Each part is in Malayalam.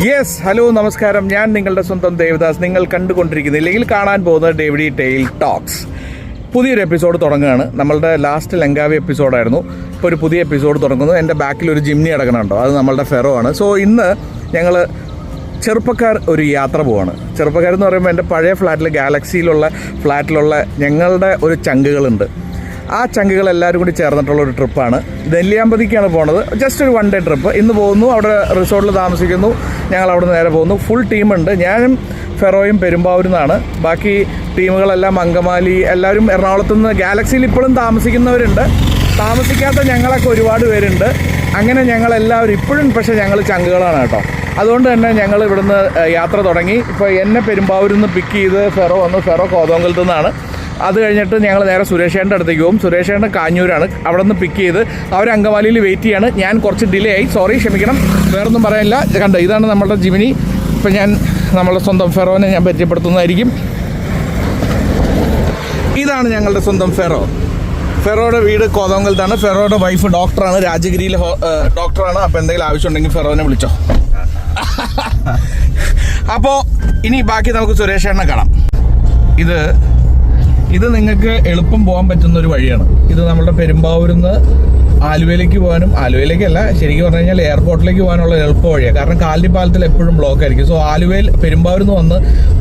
യെസ്, ഹലോ, നമസ്കാരം. ഞാൻ നിങ്ങളുടെ സ്വന്തം ദേവദാസ്. നിങ്ങൾ കണ്ടുകൊണ്ടിരിക്കുന്നത് ഇല്ലെങ്കിൽ കാണാൻ പോകുന്നത് ഡേവിഡി ടെയിൽ ടോക്സ്. പുതിയൊരു എപ്പിസോഡ് തുടങ്ങുകയാണ്. നമ്മളുടെ ലാസ്റ്റ് ലങ്കാവി എപ്പിസോഡായിരുന്നു. ഇപ്പോൾ ഒരു പുതിയ എപ്പിസോഡ് തുടങ്ങുന്നു. എൻ്റെ ബാക്കിൽ ഒരു ജിംനി അടക്കണുണ്ടോ, അത് നമ്മളുടെ ഫെറോ ആണ്. സോ ഇന്ന് ഞങ്ങൾ ചെറുപ്പക്കാർ ഒരു യാത്ര പോവാണ്. ചെറുപ്പക്കാരെന്ന് പറയുമ്പോൾ എൻ്റെ പഴയ ഫ്ലാറ്റിൽ, ഗാലക്സിയിലുള്ള ഫ്ലാറ്റിലുള്ള ഞങ്ങളുടെ ഒരു ചങ്കുകളുണ്ട്. ആ ചങ്കുകൾ എല്ലാവരും കൂടി ചേർന്നിട്ടുള്ളൊരു ട്രിപ്പാണ്. നെല്ലിയാമ്പതിക്കാണ് പോണത്. ജസ്റ്റ് ഒരു 1 ഡേ ട്രിപ്പ്. ഇന്ന് പോകുന്നു, അവിടെ റിസോർട്ടിൽ താമസിക്കുന്നു. ഞങ്ങൾ അവിടെ നിന്ന് നേരെ പോകുന്നു. ഫുൾ ടീമുണ്ട്. ഞാനും ഫെറോയും പെരുമ്പാവൂരിൽ നിന്നാണ്. ബാക്കി ടീമുകളെല്ലാം അങ്കമാലി, എല്ലാവരും എറണാകുളത്തു നിന്ന്. ഗാലക്സിയിൽ ഇപ്പോഴും താമസിക്കുന്നവരുണ്ട്. താമസിക്കാത്ത ഞങ്ങളൊക്കെ ഒരുപാട് പേരുണ്ട്. അങ്ങനെ ഞങ്ങളെല്ലാവരും ഇപ്പോഴും പക്ഷേ ഞങ്ങൾ ചങ്കുകളാണ് കേട്ടോ. അതുകൊണ്ട് തന്നെ ഞങ്ങൾ ഇവിടുന്ന് യാത്ര തുടങ്ങി. ഇപ്പോൾ എന്നെ പെരുമ്പാവൂരിൽ നിന്ന് പിക്ക് ചെയ്ത് ഫെറോ വന്നു. ഫെറോ കോതമംഗലത്തു നിന്നാണ്. അത് കഴിഞ്ഞിട്ട് ഞങ്ങൾ നേരെ സുരേഷേൻ്റെ അടുത്തേക്ക് പോകും. സുരേഷേൻ്റെ കാഞ്ഞൂരാണ്. അവിടെ നിന്ന് പിക്ക് ചെയ്ത് അവർ അങ്കമാലിയിൽ വെയിറ്റ് ചെയ്യാണ്. ഞാൻ കുറച്ച് ഡിലേ ആയി, സോറി, ക്ഷമിക്കണം. വേറൊന്നും പറയാനില്ല. കണ്ടോ, ഇതാണ് നമ്മുടെ ജിമിനി. ഇപ്പം ഞാൻ നമ്മളുടെ സ്വന്തം ഫെറോനെ ഞാൻ പരിചയപ്പെടുത്തുന്നതായിരിക്കും. ഇതാണ് ഞങ്ങളുടെ സ്വന്തം ഫെറോ. ഫെറോയുടെ വീട് കോതമംഗലത്താണ്. ഫെറോയുടെ വൈഫ് ഡോക്ടറാണ്, രാജഗിരിയിലെ ഡോക്ടറാണ്. അപ്പോൾ എന്തെങ്കിലും ആവശ്യമുണ്ടെങ്കിൽ ഫെറോനെ വിളിച്ചോ. അപ്പോൾ ഇനി ബാക്കി നമുക്ക് സുരേഷേണ്ണെ കാണാം. ഇത് നിങ്ങൾക്ക് എളുപ്പം പോകാൻ പറ്റുന്ന ഒരു വഴിയാണ്. ഇത് നമ്മുടെ പെരുമ്പാവൂരിൽ നിന്ന് ആലുവയിലേക്ക് പോകാനും, ആലുവയിലേക്കല്ല, ശരിക്കും പറഞ്ഞു കഴിഞ്ഞാൽ എയർപോർട്ടിലേക്ക് പോകാനുള്ള എളുപ്പ വഴിയാണ്. കാരണം കാലടി പാലത്തിൽ എപ്പോഴും ബ്ലോക്ക് ആയിരിക്കും. സോ പെരുമ്പാവൂരിൽ നിന്ന് വന്ന്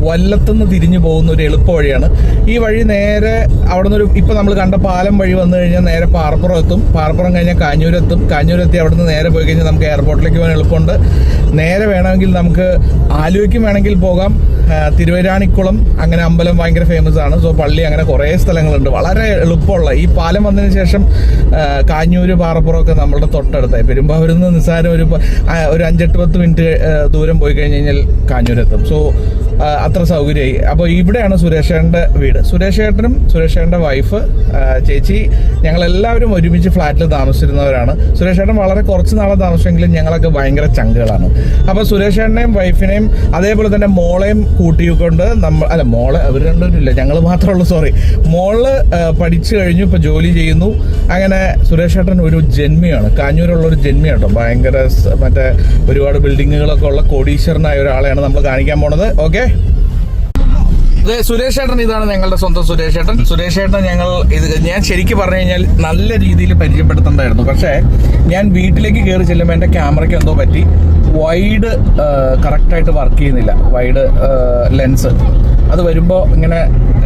വല്ലത്തുനിന്ന് തിരിഞ്ഞു പോകുന്ന ഒരു എളുപ്പ വഴിയാണ് ഈ വഴി. നേരെ അവിടെ നിന്ന് ഇപ്പം നമ്മൾ കണ്ട പാലം വഴി വന്നു കഴിഞ്ഞാൽ നേരെ പാറപ്പുറം എത്തും. പാറപ്പുറം കഴിഞ്ഞാൽ കാഞ്ഞൂരെത്തും. കാഞ്ഞൂരെത്തി അവിടെ നിന്ന് നേരെ പോയി കഴിഞ്ഞാൽ നമുക്ക് എയർപോർട്ടിലേക്ക് പോകാൻ എളുപ്പമുണ്ട്. നേരെ വേണമെങ്കിൽ നമുക്ക് ആലുവയ്ക്കും വേണമെങ്കിൽ പോകാം. തിരുവരാണിക്കുളം അങ്ങനെ അമ്പലം ഭയങ്കര ഫേമസ് ആണ്. സോ പള്ളി, അങ്ങനെ കുറേ സ്ഥലങ്ങളുണ്ട്. വളരെ എളുപ്പമുള്ള ഈ പാലം വന്നതിന് ശേഷം കാഞ്ഞൂര്, പാറപ്പുറമൊക്കെ നമ്മളുടെ തൊട്ടടുത്തായി. പെരുമ്പാവൂരിൽ നിന്ന് നിസ്സാരം ഒരു 5-10 മിനിറ്റ് ദൂരം പോയി കഴിഞ്ഞ് കഴിഞ്ഞാൽ കാഞ്ഞൂരെത്തും. സോ അത്ര സൗകര്യമായി. അപ്പോൾ ഇവിടെയാണ് സുരേഷേട്ടൻ്റെ വീട്. സുരേഷേട്ടനും സുരേഷേട്ടൻ്റെ വൈഫ്, ചേച്ചി, ഞങ്ങളെല്ലാവരും ഒരുമിച്ച് ഫ്ലാറ്റിൽ താമസിച്ചിരുന്നവരാണ്. സുരേഷേട്ടൻ വളരെ കുറച്ച് നാളെ താമസിച്ചെങ്കിലും ഞങ്ങളൊക്കെ ഭയങ്കര ചങ്കുകളാണ്. അപ്പോൾ സുരേഷേട്ടനെയും വൈഫിനെയും അതേപോലെ തന്നെ മോളെയും കൂട്ടിക്കൊണ്ട് മോളെ അവർ രണ്ടുപേരില്ല, ഞങ്ങൾ മാത്രമേ ഉള്ളൂ. സോറി, മോള് പഠിച്ചു കഴിഞ്ഞു, ഇപ്പോൾ ജോലി ചെയ്യുന്നു. അങ്ങനെ സുരേഷേട്ടൻ ഒരു ജന്മിയാണ്, കാഞ്ഞൂരുള്ള ഒരു ജന്മിയാണ് കേട്ടോ. ഭയങ്കര മറ്റേ ഒരുപാട് ബിൽഡിങ്ങുകളൊക്കെ ഉള്ള കോടീശ്വരനായ ഒരാളെയാണ് നമ്മൾ കാണിക്കാൻ പോണത്. ഓക്കെ, സുരേഷേട്ടൻ ഇതാണ് ഞങ്ങളുടെ സ്വന്തം സുരേഷേട്ടൻ. സുരേഷേട്ടൻ ഞാൻ ശരിക്കും പറഞ്ഞു കഴിഞ്ഞാൽ നല്ല രീതിയിൽ പരിചയപ്പെടുത്തേണ്ടായിരുന്നു. പക്ഷേ ഞാൻ വീട്ടിലേക്ക് കയറി ചെല്ലുമ്പോൾ എൻ്റെ ക്യാമറയ്ക്ക് എന്തോ പറ്റി. വൈഡ് കറക്റ്റായിട്ട് വർക്ക് ചെയ്യുന്നില്ല. വൈഡ് ലെൻസ് അത് വരുമ്പോൾ ഇങ്ങനെ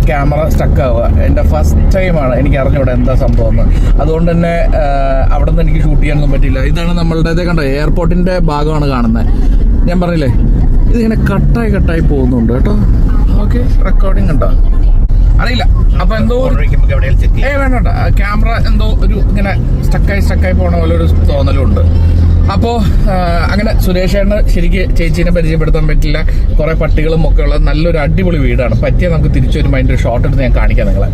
ക്യാമറ സ്റ്റക്ക് ആവുക. എൻ്റെ ഫസ്റ്റ് ടൈമാണ്, എനിക്ക് അറിഞ്ഞൂടെ എന്താ സംഭവം എന്ന്. അതുകൊണ്ട് തന്നെ അവിടെ നിന്ന് എനിക്ക് ഷൂട്ട് ചെയ്യാനൊന്നും പറ്റില്ല. ഇതാണ് നമ്മളുടെ കണ്ടോ, എയർപോർട്ടിൻ്റെ ഭാഗമാണ് കാണുന്നത്. ഞാൻ പറഞ്ഞില്ലേ, ഇതിങ്ങനെ കട്ടായി പോകുന്നുണ്ട് കേട്ടോ. ഓക്കെ, റെക്കോർഡിംഗ് ഉണ്ടോ അറിയില്ല. അപ്പൊ എന്തോ വേണ്ട, ക്യാമറ എന്തോ ഒരു ഇങ്ങനെ സ്റ്റക്കായി പോണ പോലെ ഒരു തോന്നലുണ്ട്. അപ്പോൾ അങ്ങനെ സുരേഷേട്ടന് ശരിക്ക് ചേച്ചീനെ പരിചയപ്പെടുത്താൻ പറ്റില്ല. കുറെ പട്ടികളും ഒക്കെ ഉള്ള നല്ലൊരു അടിപൊളി വീടാണ്. പറ്റിയ നമുക്ക് തിരിച്ചു വരുമ്പോൾ അതിൻ്റെ ഒരു ഷോട്ട് എടുത്ത് ഞാൻ കാണിക്കാം നിങ്ങളെ.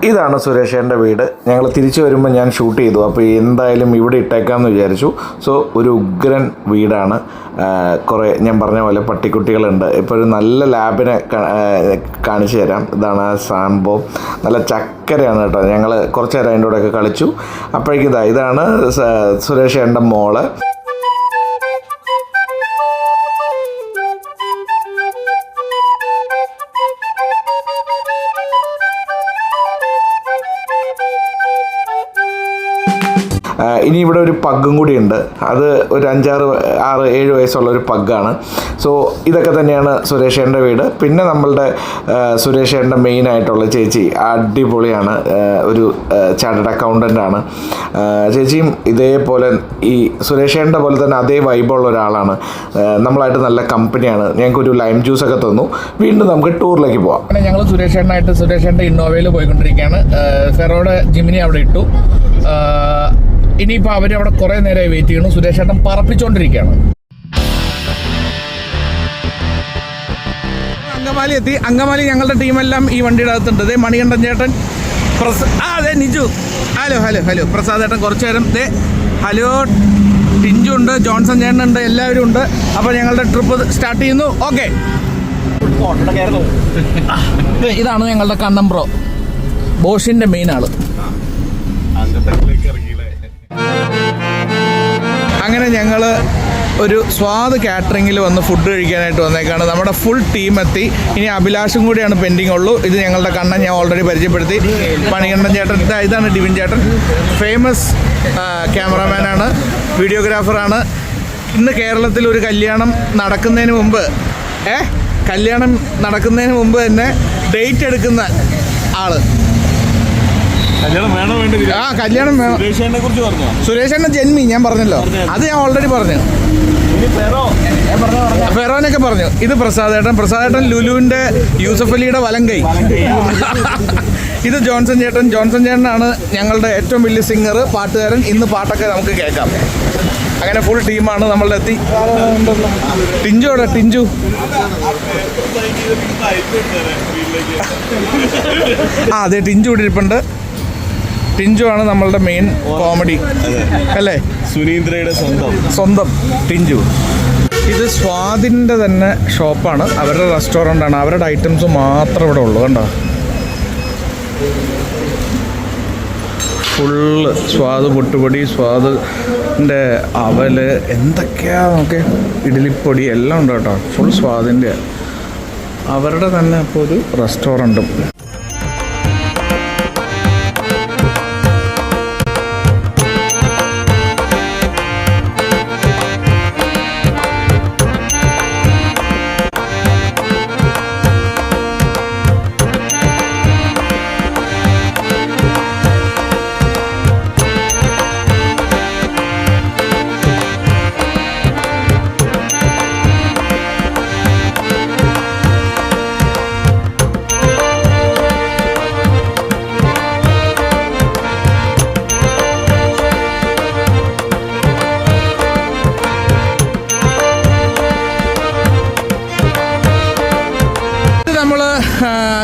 ഇതാണ് സുരേഷേട്ടൻ്റെ വീട്. ഞങ്ങൾ തിരിച്ചു വരുമ്പോൾ ഞാൻ ഷൂട്ട് ചെയ്തു. അപ്പോൾ എന്തായാലും ഇവിടെ ഇട്ടേക്കാമെന്ന് വിചാരിച്ചു. സോ ഒരു ഉഗ്രൻ വീടാണ്. കുറേ ഞാൻ പറഞ്ഞ പോലെ പട്ടിക്കുട്ടികളുണ്ട്. ഇപ്പോൾ ഒരു നല്ല ലാബിനെ കാണിച്ചു തരാം. ഇതാണ് ആ സംഭവം. നല്ല ചക്കരയാണ് കേട്ടോ. ഞങ്ങൾ കുറച്ച് നേരം അതിൻ്റെ കൂടെയൊക്കെ കളിച്ചു. അപ്പോഴേക്കും ഇതാണ് സുരേഷേട്ടൻ്റെ മോള്. ഇനി ഇവിടെ ഒരു പഗ്ഗും കൂടി ഉണ്ട്. അത് ഒരു 5-6-7 വയസ്സുള്ള ഒരു പഗ്ഗാണ്. സോ ഇതൊക്കെ തന്നെയാണ് സുരേഷേട്ടൻ്റെ വീട്. പിന്നെ നമ്മളുടെ സുരേഷേട്ടൻ്റെ മെയിനായിട്ടുള്ള ചേച്ചി അടിപൊളിയാണ്. ഒരു ചാർട്ടേഡ് അക്കൗണ്ടൻ്റ് ആണ് ചേച്ചിയും. ഇതേപോലെ ഈ സുരേഷേട്ടൻ്റെ പോലെ തന്നെ അതേ വൈബുള്ള ഒരാളാണ്. നമ്മളായിട്ട് നല്ല കമ്പനിയാണ്. ഞങ്ങൾക്കൊരു ലൈം ജ്യൂസൊക്കെ തന്നു. വീണ്ടും നമുക്ക് ടൂറിലേക്ക് പോവാം. അങ്ങനെ ഞങ്ങൾ സുരേഷേട്ടൻ്റെ ഇന്നോവയിൽ പോയിക്കൊണ്ടിരിക്കുകയാണ്. ഫെറോയുടെ ജിമിനി അവിടെ ഇട്ടു. ഇനിയിപ്പോൾ അവരവിടെ കുറേ നേരമായി വെയിറ്റ് ചെയ്യണം. സുരേഷേട്ടൻ പറപ്പിച്ചുകൊണ്ടിരിക്കുകയാണ്. അങ്കമാലി എത്തി. അങ്കമാലി ഞങ്ങളുടെ ടീമെല്ലാം ഈ വണ്ടിയുടെ അകത്തുണ്ട്. മണികണ്ഠൻ ചേട്ടൻ, അതെ നിജു, ഹലോ പ്രസാദ് ചേട്ടൻ, കുറച്ചു നേരം ഹലോ, ടിഞ്ചു ഉണ്ട്, ജോൺസൺ ചേട്ടനുണ്ട്, എല്ലാവരും ഉണ്ട്. അപ്പോൾ ഞങ്ങളുടെ ട്രിപ്പ് സ്റ്റാർട്ട് ചെയ്യുന്നു. ഓക്കെ, ഇതാണ് ഞങ്ങളുടെ കണ്ണൻ ബ്രോ, ബോഷിൻ്റെ മെയിൻ ആള്. അങ്ങനെ ഞങ്ങൾ ഒരു സ്വാദ് കാറ്ററിങ്ങിൽ വന്ന് ഫുഡ് കഴിക്കാനായിട്ട് വന്നേക്കാണ്. നമ്മുടെ ഫുൾ ടീം എത്തി. ഇനി അഭിലാഷും കൂടിയാണ് പെൻഡിങ് ഉള്ളൂ. ഇത് ഞങ്ങളുടെ കണ്ണൻ ഞാൻ ഓൾറെഡി പരിചയപ്പെടുത്തി. മണികണ്ഠൻ ചേട്ടൻ, ഇതാണ് ഡിവിൻ ചേട്ടൻ, ഫേമസ് ക്യാമറാമാനാണ്, വീഡിയോഗ്രാഫറാണ്. ഇന്ന് കേരളത്തിൽ ഒരു കല്യാണം നടക്കുന്നതിന് മുമ്പ് തന്നെ ഡേറ്റ് എടുക്കുന്ന ആള്. കല്യാണം വേണം. സുരേഷേട്ടൻ ജന്മി ഞാൻ പറഞ്ഞല്ലോ, അത് ഞാൻ ഓൾറെഡി പറഞ്ഞു. ഫെറോനൊക്കെ പറഞ്ഞു. ഇത് പ്രസാദേട്ടൻ ലുലുവിന്റെ യൂസഫ് അലിയുടെ വലങ്കൈ. ഇത് ജോൺസൺ ചേട്ടനാണ് ഞങ്ങളുടെ ഏറ്റവും വലിയ സിംഗർ, പാട്ടുകാരൻ. ഇന്ന് പാട്ടൊക്കെ നമുക്ക് കേൾക്കാം. അങ്ങനെ ഫുൾ ടീമാണ് നമ്മളുടെ എത്തി. ടിഞ്ചു അതെ, ടിഞ്ചു ഇവിടെ ഇരിപ്പുണ്ട്. ടിഞ്ചു ആണ് നമ്മളുടെ മെയിൻ കോമഡി അല്ലേ, സുനീന്ദ്രയുടെ സ്വന്തം ടിഞ്ചു. ഇത് സ്വാദിൻ്റെ തന്നെ ഷോപ്പാണ്, അവരുടെ റെസ്റ്റോറൻ്റാണ്. അവരുടെ ഐറ്റംസ് മാത്രം ഇവിടെ ഉള്ളൂ. കണ്ടോ, ഫുള്ള് സ്വാദ് പൊട്ടുപൊടി, സ്വാദിൻ്റെ അവല്, എന്തൊക്കെയാ നോക്കെ, ഇഡ്ഡലിപ്പൊടി എല്ലാം ഉണ്ട് കേട്ടോ. ഫുൾ സ്വാദിൻ്റെ അവരുടെ തന്നെ ഇപ്പോൾ ഒരു റെസ്റ്റോറൻറ്റും.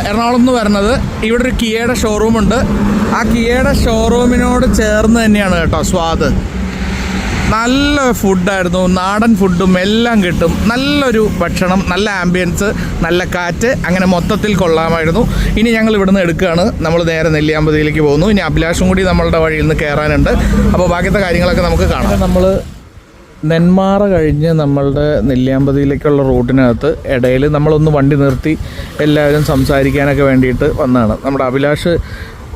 എറണാകുളം എന്ന് വരുന്നത് ഇവിടെ ഒരു കിയയുടെ ഷോറൂമുണ്ട്. ആ കിയയുടെ ഷോറൂമിനോട് ചേർന്ന് തന്നെയാണ് കേട്ടോ സ്വാദ്. നല്ല ഫുഡായിരുന്നു, നാടൻ ഫുഡും എല്ലാം കിട്ടും. നല്ലൊരു ഭക്ഷണം, നല്ല ആംബിയൻസ്, നല്ല കാറ്റ്, അങ്ങനെ മൊത്തത്തിൽ കൊള്ളാമായിരുന്നു. ഇനി ഞങ്ങൾ ഇവിടുന്ന് എടുക്കുകയാണ്, നമ്മൾ നേരെ നെല്ലിയാമ്പതിയിലേക്ക് പോകുന്നു. ഇനി അഭിലാഷും കൂടി നമ്മളുടെ വഴിയിൽ നിന്ന് കയറാനുണ്ട്. അപ്പോൾ ബാക്കിയത്തെ കാര്യങ്ങളൊക്കെ നമുക്ക് കാണാം. നമ്മൾ നെന്മാറ കഴിഞ്ഞ് നമ്മളുടെ നെല്ലിയാമ്പതിയിലേക്കുള്ള റൂട്ടിനകത്ത് ഇടയിൽ നമ്മളൊന്ന് വണ്ടി നിർത്തി എല്ലാവരും സംസാരിക്കാനൊക്കെ വേണ്ടിയിട്ട് വന്നതാണ്. നമ്മുടെ അഭിലാഷ്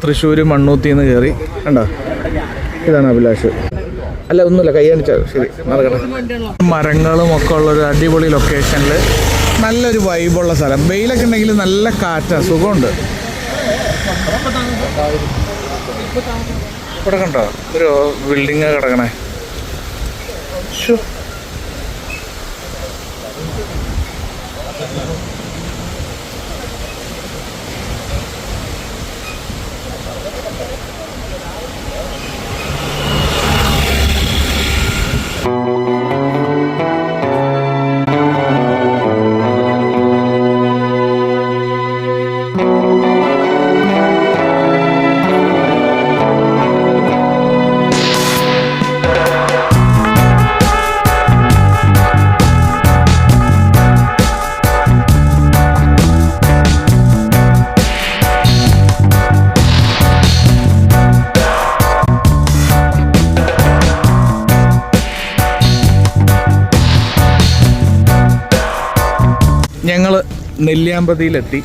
തൃശ്ശൂർ മണ്ണൂത്തിയിൽ നിന്ന് കയറി. കണ്ടോ, ഇതാണ് അഭിലാഷ്. അല്ല ഒന്നുമില്ല, കൈ കാണിച്ചാൽ ശരി, നടക്കട്ടെ. മരങ്ങളും ഒക്കെ ഉള്ളൊരു അടിപൊളി ലൊക്കേഷനിൽ നല്ലൊരു വൈബുള്ള സ്ഥലം. വെയിലൊക്കെ ഉണ്ടെങ്കിൽ നല്ല കാറ്റാണ്, സുഖമുണ്ട്. ഇവിടെ കണ്ടോ ഒരു ബിൽഡിങ് കിടക്കണേ. ഞങ്ങൾ നെല്ലിയാമ്പതിയിലെത്തി.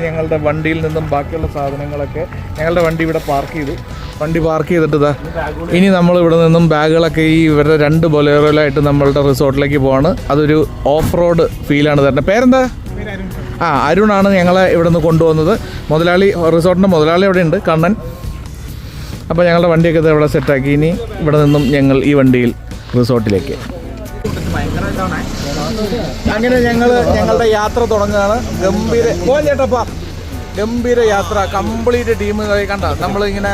ഞങ്ങളുടെ വണ്ടിയിൽ നിന്നും ബാക്കിയുള്ള സാധനങ്ങളൊക്കെ, ഞങ്ങളുടെ വണ്ടി ഇവിടെ പാർക്ക് ചെയ്തു. വണ്ടി പാർക്ക് ചെയ്തിട്ട് ഇനി നമ്മൾ ഇവിടെ നിന്നും ബാഗുകളൊക്കെ ഈ ഇവരുടെ 2 ബൊലേറോയിലായിട്ട് നമ്മളുടെ റിസോർട്ടിലേക്ക് പോവാണ്. അതൊരു ഓഫ് റോഡ് ഫീലാണ് തരുന്നത്. പേരെന്താ? അരുണാണ് ഞങ്ങളെ ഇവിടെ നിന്ന് കൊണ്ടുവന്നത്. റിസോർട്ടിൻ്റെ മുതലാളി അവിടെ ഉണ്ട്, കണ്ണൻ. അപ്പോൾ ഞങ്ങളുടെ വണ്ടിയൊക്കെ ഇവിടെ സെറ്റാക്കി. ഇനി ഇവിടെ നിന്നും ഞങ്ങൾ ഈ വണ്ടിയിൽ റിസോർട്ടിലേക്ക്. അങ്ങനെ ഞങ്ങളുടെ യാത്ര തുടങ്ങുകയാണ്. ഗംഭീര യാത്ര, കംപ്ലീറ്റ് ടീം കണ്ട. നമ്മളിങ്ങനെ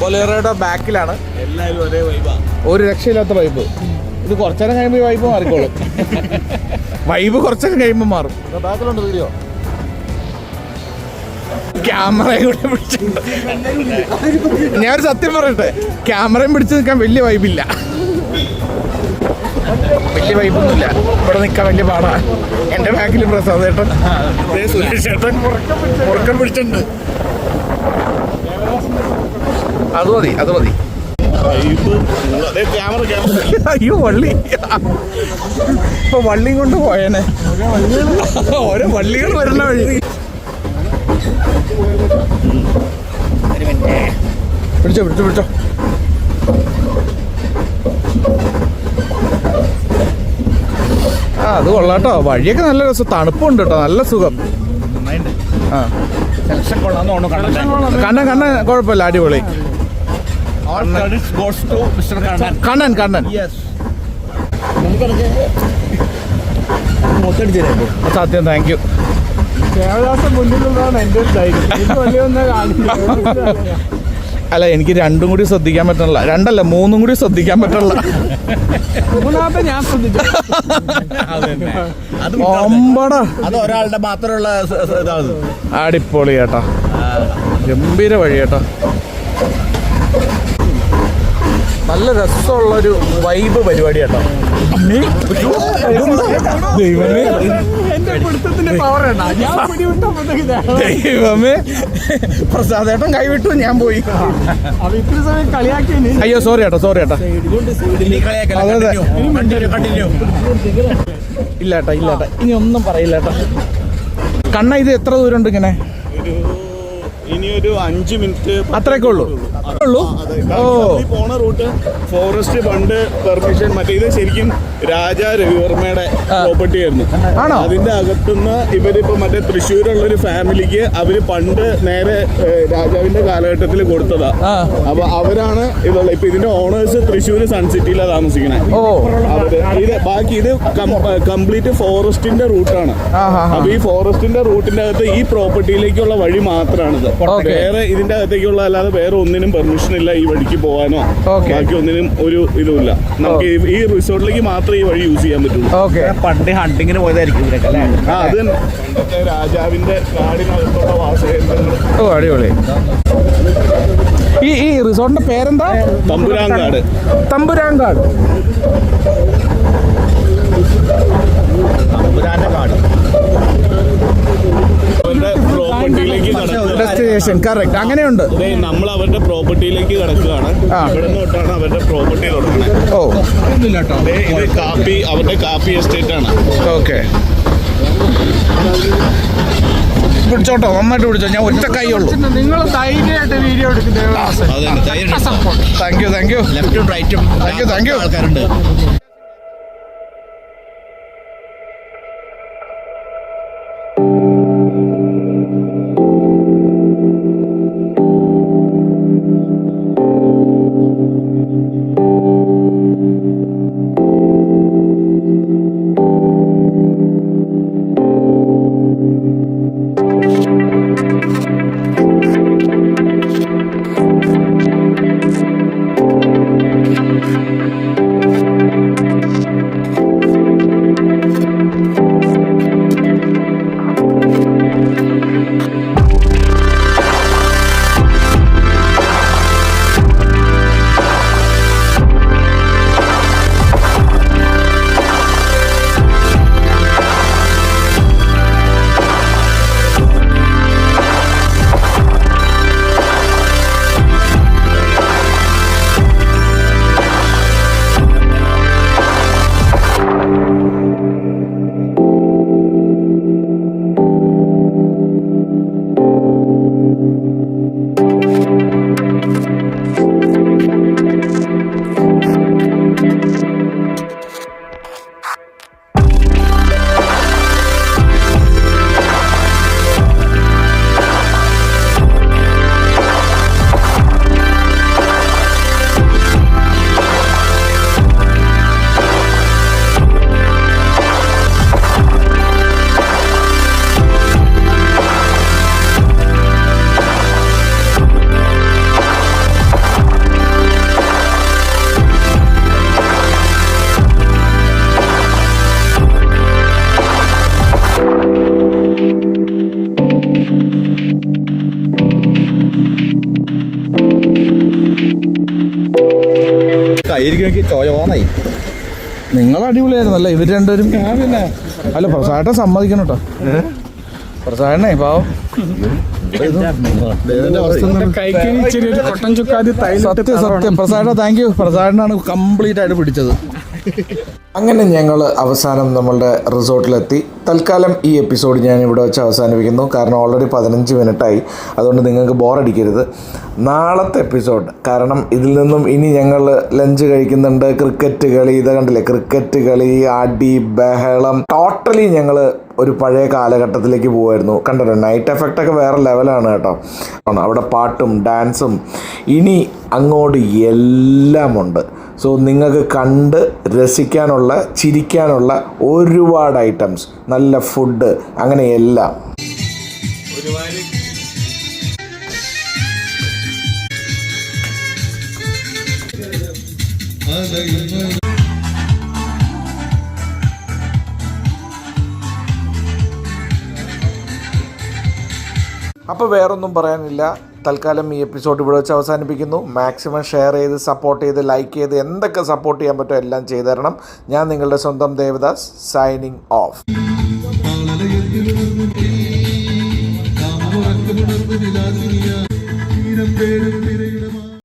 ബൊലേറോയുടെ ബാക്കിലാണ്. എല്ലാവരും ഒരേ വൈബാണ്, ഒരു രക്ഷയില്ലാത്ത വൈബ്. ഇത് കുറച്ചേരം കഴിയുമ്പോൾ വൈബ് മാറിക്കോളും. വൈബ് കുറച്ചേരം കഴിയുമ്പോൾ മാറും. ബാക്കിലുണ്ട് വീഡിയോ, ക്യാമറയും കൂടെ പിടിച്ചിട്ടുണ്ട്. ഞാനൊരു സത്യം പറയട്ടെ, ക്യാമറയും പിടിച്ച് നിൽക്കാൻ വലിയ വൈബില്ല, വലിയ വൈബൊന്നുമില്ല. ഇവിടെ നിൽക്കാൻ വലിയ പാടാണ്. എൻ്റെ ബാക്കിൽ പ്രസാദ് ചേട്ടൻ, സുരേഷ് ചേട്ടൻ ഉറക്കം പിടിച്ചിട്ടുണ്ട്. അത് മതി. അയ്യോ വള്ളി, ഇപ്പൊ വള്ളിയും കൊണ്ട് പോയേനെ. ഓരോ വള്ളികൾ വരുന്ന വഴി. പിടിച്ചോ പിടിച്ചോ പിടിച്ചോ. ആ അത് കൊള്ളാട്ടോ, വഴിയൊക്കെ നല്ല രസം, തണുപ്പുണ്ട് കേട്ടോ, നല്ല സുഖം. ആ കണ്ണൻ കുഴപ്പമില്ല, അടിപൊളി. കണ്ണൻ സത്യം, താങ്ക് യു. അല്ല എനിക്ക് രണ്ടും കൂടി ശ്രദ്ധിക്കാൻ പറ്റണില്ല, രണ്ടല്ല മൂന്നും കൂടി ശ്രദ്ധിക്കാൻ പറ്റണില്ല. ഞാൻ ശ്രദ്ധിച്ചു. അത് ഒരാളുടെ മാത്രമുള്ള അടിപൊളി കേട്ടോ, ഗംഭീര വഴി കേട്ടോ, നല്ല രസമുള്ളൊരു വൈബ് പരിപാടി കേട്ടോ. ദൈവമേ, പ്രസാദേട്ടൻ കൈവിട്ടു, ഞാൻ പോയി. അയ്യോ സോറി ഏട്ടാ, സോറി ഏട്ടാ. ഇല്ലേട്ടാ ഇല്ലേട്ടാ, ഇനി ഒന്നും പറയില്ല ഏട്ടാ. കണ്ണ ഇത് എത്ര ദൂരം ഉണ്ട് ഇങ്ങനെ? ഇനിയൊരു 5 മിനിറ്റ് അത്രയൊക്കെ ഉള്ളൂ. ഓ പോണ റൂട്ട് ഫോറസ്റ്റ് ഫണ്ട് പെർമിഷൻ, മറ്റേ ഇത് ശരിക്കും രാജാ രവിവർമ്മയുടെ പ്രോപ്പർട്ടി ആയിരുന്നു. അതിന്റെ അകത്തുനിന്ന് ഇവരിപ്പോ മറ്റേ തൃശ്ശൂരുള്ളൊരു ഫാമിലിക്ക് അവര് പണ്ട് നേരെ രാജാവിന്റെ കാലഘട്ടത്തിൽ കൊടുത്തതാ. അപ്പൊ അവരാണ് ഇതുള്ള, ഇപ്പൊ ഇതിന്റെ ഓണേഴ്സ് തൃശ്ശൂർ സൺ സിറ്റിയിലാണ് താമസിക്കണേ. ഇത് ബാക്കി ഇത് കംപ്ലീറ്റ് ഫോറസ്റ്റിന്റെ റൂട്ടാണ്. അപ്പൊ ഈ ഫോറസ്റ്റിന്റെ റൂട്ടിന്റെ അകത്ത് ഈ പ്രോപ്പർട്ടിയിലേക്കുള്ള വഴി മാത്രമാണിത്. വേറെ ഇതിന്റെ അകത്തേക്കുള്ള അല്ലാതെ വേറെ ഒന്നിനും പെർമിഷൻ ഇല്ല ഈ വഴിക്ക് പോകാനോ ബാക്കി ഒന്നിനും ഒരു ഇതുമില്ല. നമുക്ക് ഈ റിസോർട്ടിലേക്ക് മാത്രമേ ഈ വഴി യൂസ് ചെയ്യാൻ പറ്റുള്ളൂ. പണ്ട് ഹണ്ടിങ്ങിന് പോയതായിരിക്കും അത് പണ്ടത്തെ രാജാവിന്റെ കാടിനകത്തുള്ള വാസകേന്ദ്രങ്ങൾ. ഓ അടിപൊളി. ഈ റിസോർട്ടിന്റെ പേരെന്താ? തമ്പുരാങ്കാട്. തമ്പുരാങ്കാട്. തമ്പുരാന്റെ കാട് പ്രോപ്പർട്ടിയിലേക്ക് ഡെസ്റ്റിനേഷൻ കറക്റ്റ് അങ്ങനെയുണ്ട്. നമ്മൾ അവരുടെ പ്രോപ്പർട്ടിയിലേക്ക് കിടക്കുകയാണ്. ഇവിടെ തൊട്ടാണ് അവരുടെ പ്രോപ്പർട്ടി തുടങ്ങുന്നത്. ഓ ഇത് കാപ്പി, അവരുടെ കാപ്പി എസ്റ്റേറ്റ് ആണ്. ഓക്കെ പിടിച്ചോട്ടോ, നന്നായിട്ട് പിടിച്ചോ, ഞാൻ ഒറ്റ കൈയുള്ളൂ. നിങ്ങൾ ധൈര്യമായിട്ട് വീഡിയോ എടുക്കുന്നത്. Thank you thank you. ലെഫ്റ്റും റൈറ്റും താങ്ക് യു ആൾക്കാരുണ്ട്. നിങ്ങൾ അടിപൊളിയായിരുന്നല്ലേ ഇവർ രണ്ടുപേരും. അല്ല പ്രസാദേട്ടൻ സമ്മതിക്കണം കേട്ടോ, പ്രസാദേട്ടനെ പാവം കൈക്ക് ഇച്ചിരി ഒരു കൊട്ടൻ ചുക്കാതി സത്യം പ്രസാദ താങ്ക് യു. പ്രസാദനാണ് കംപ്ലീറ്റ് ആയിട്ട് പിടിച്ചത്. അങ്ങനെ ഞങ്ങൾ അവസാനം നമ്മളുടെ റിസോർട്ടിലെത്തി. തൽക്കാലം ഈ എപ്പിസോഡ് ഞാൻ ഇവിടെ വെച്ച് അവസാനിപ്പിക്കുന്നു. കാരണം ഓൾറെഡി 15 മിനിറ്റായി. അതുകൊണ്ട് നിങ്ങൾക്ക് ബോറടിക്കരുത്. നാളത്തെ എപ്പിസോഡ്, കാരണം ഇതിൽ നിന്നും ഇനി ഞങ്ങൾ ലഞ്ച് കഴിക്കുന്നുണ്ട്. ക്രിക്കറ്റ് കളി, ഇത് കണ്ടില്ലേ, ക്രിക്കറ്റ് കളി, അടി, ബഹളം, ടോട്ടലി ഞങ്ങൾ ഒരു പഴയ കാലഘട്ടത്തിലേക്ക് പോകുമായിരുന്നു. കണ്ടല്ലോ, നൈറ്റ് എഫക്റ്റ് ഒക്കെ വേറെ ലെവലാണ് കേട്ടോ. അവിടെ പാട്ടും ഡാൻസും ഇനി അങ്ങോട്ട് എല്ലാം ഉണ്ട്. സോ നിങ്ങൾക്ക് കണ്ട് രസിക്കാനുള്ള, ചിരിക്കാനുള്ള ഒരുപാട് ഐറ്റംസ്, നല്ല ഫുഡ്, അങ്ങനെ എല്ലാം. അപ്പോൾ വേറൊന്നും പറയാനില്ല. തൽക്കാലം ഈ എപ്പിസോഡ് ഇവിടെ വെച്ച് അവസാനിപ്പിക്കുന്നു. മാക്സിമം ഷെയർ ചെയ്ത്, സപ്പോർട്ട് ചെയ്ത്, ലൈക്ക് ചെയ്ത്, എന്തൊക്കെ സപ്പോർട്ട് ചെയ്യാൻ പറ്റുമോ എല്ലാം ചെയ്തു തരണം. ഞാൻ നിങ്ങളുടെ സ്വന്തം ദേവദാസ്, സൈനിങ് ഓഫ്.